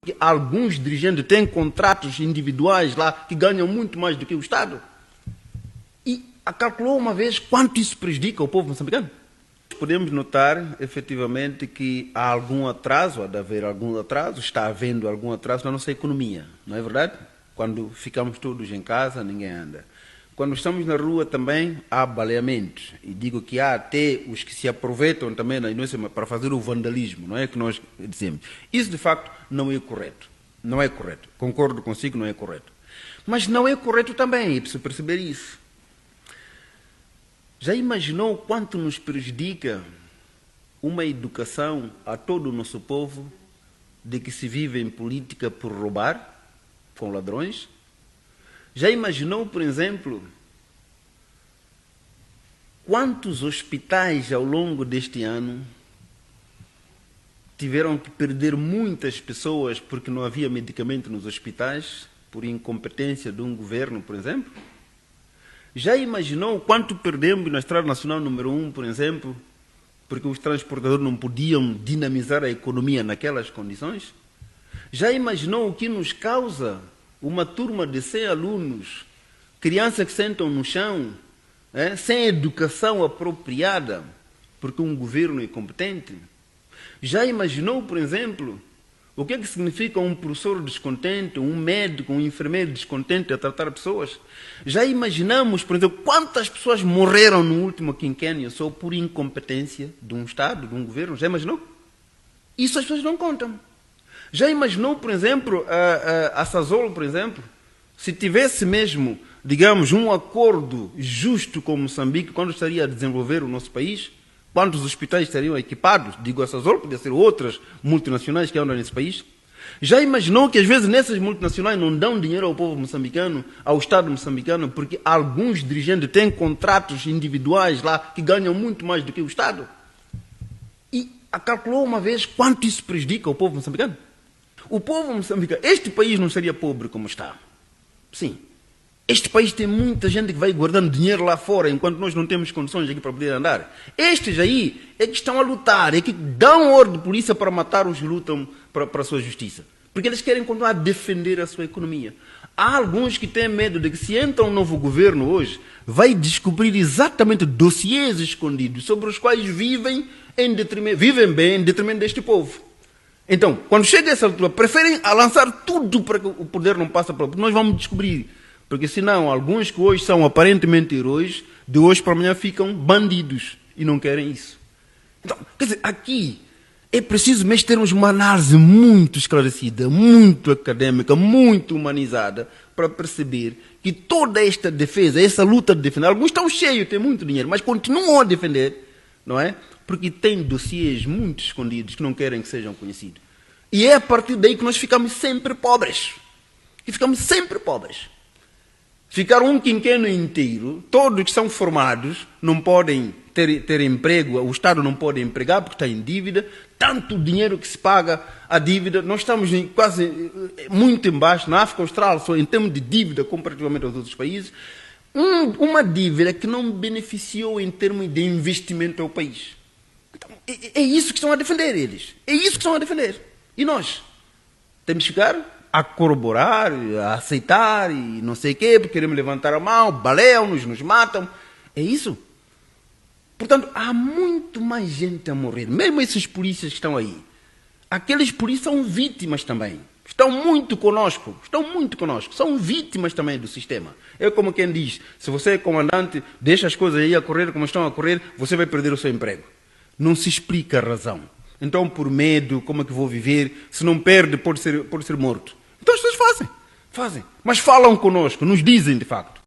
Que alguns dirigentes têm contratos individuais lá que ganham muito mais do que o Estado. E calculou uma vez quanto isso prejudica o povo moçambicano? Podemos notar, efetivamente, que há algum atraso, há de haver algum atraso, está havendo algum atraso na nossa economia, não é verdade? Quando ficamos todos em casa, ninguém anda. Quando estamos na rua também há baleamentos. E digo que há até os que se aproveitam também na inocência para fazer o vandalismo, não é que nós dizemos. Isso, de facto, não é correto. Não é correto. Concordo consigo, não é correto. Mas não é correto também, é preciso perceber isso. Já imaginou quanto nos prejudica uma educação a todo o nosso povo de que se vive em política por roubar com ladrões? Já imaginou, por exemplo, quantos hospitais ao longo deste ano tiveram que perder muitas pessoas porque não havia medicamento nos hospitais, por incompetência de um governo, por exemplo? Já imaginou quanto perdemos na Estrada Nacional número 1, por exemplo, porque os transportadores não podiam dinamizar a economia naquelas condições? Já imaginou o que nos causa uma turma de 100 alunos, crianças que sentam no chão, sem educação apropriada, porque um governo é incompetente? Já imaginou, por exemplo, o que é que significa um professor descontente, um médico, um enfermeiro descontente a tratar pessoas? Já imaginamos, por exemplo, quantas pessoas morreram no último quinquênio só por incompetência de um Estado, de um governo? Já imaginou? Isso as pessoas não contam. Já imaginou, por exemplo, a Sazolo, por exemplo, se tivesse mesmo, digamos, um acordo justo com Moçambique, quando estaria a desenvolver o nosso país? Quantos hospitais estariam equipados? Digo a Sazolo, podia ser outras multinacionais que andam nesse país. Já imaginou que às vezes nessas multinacionais não dão dinheiro ao povo moçambicano, ao Estado moçambicano, porque alguns dirigentes têm contratos individuais lá que ganham muito mais do que o Estado? E calculou uma vez quanto isso prejudica o povo moçambicano? O povo moçambicano, este país não seria pobre como está. Sim. Este país tem muita gente que vai guardando dinheiro lá fora, enquanto nós não temos condições aqui para poder andar. Estes aí é que estão a lutar, é que dão ordem de polícia para matar os que lutam para a sua justiça. Porque eles querem continuar a defender a sua economia. Há alguns que têm medo de que se entra um novo governo hoje, vai descobrir exatamente dossiês escondidos sobre os quais vivem bem em detrimento deste povo. Então, quando chega essa altura, preferem lançar tudo para que o poder não passe para o povo. Nós vamos descobrir. Porque senão, alguns que hoje são aparentemente heróis, de hoje para amanhã ficam bandidos e não querem isso. Então, quer dizer, aqui é preciso mesmo termos uma análise muito esclarecida, muito acadêmica, muito humanizada, para perceber que toda esta defesa, essa luta de defender, alguns estão cheios, têm muito dinheiro, mas continuam a defender, não é? Porque tem dossiês muito escondidos que não querem que sejam conhecidos. E é a partir daí que nós ficamos sempre pobres. E ficamos sempre pobres. Ficar um quinquênio inteiro, todos que são formados não podem ter emprego, o Estado não pode empregar porque está em dívida, tanto dinheiro que se paga a dívida, nós estamos quase muito embaixo, na África Austral, só em termos de dívida comparativamente aos outros países, uma dívida que não beneficiou em termos de investimento ao país. Então, é isso que estão a defender eles, é isso que estão a defender. E nós temos que ficar a corroborar, a aceitar e não sei o quê, porque queremos levantar a mão, baleiam-nos, nos matam. É isso. Portanto, há muito mais gente a morrer. Mesmo esses polícias que estão aí. Aqueles polícias são vítimas também. Estão muito conosco. São vítimas também do sistema. É como quem diz, se você é comandante, deixa as coisas aí a correr como estão a correr, você vai perder o seu emprego. Não se explica a razão. Então, por medo, como é que vou viver? Se não perde, pode ser morto. Então as pessoas fazem, mas falam conosco, nos dizem de facto.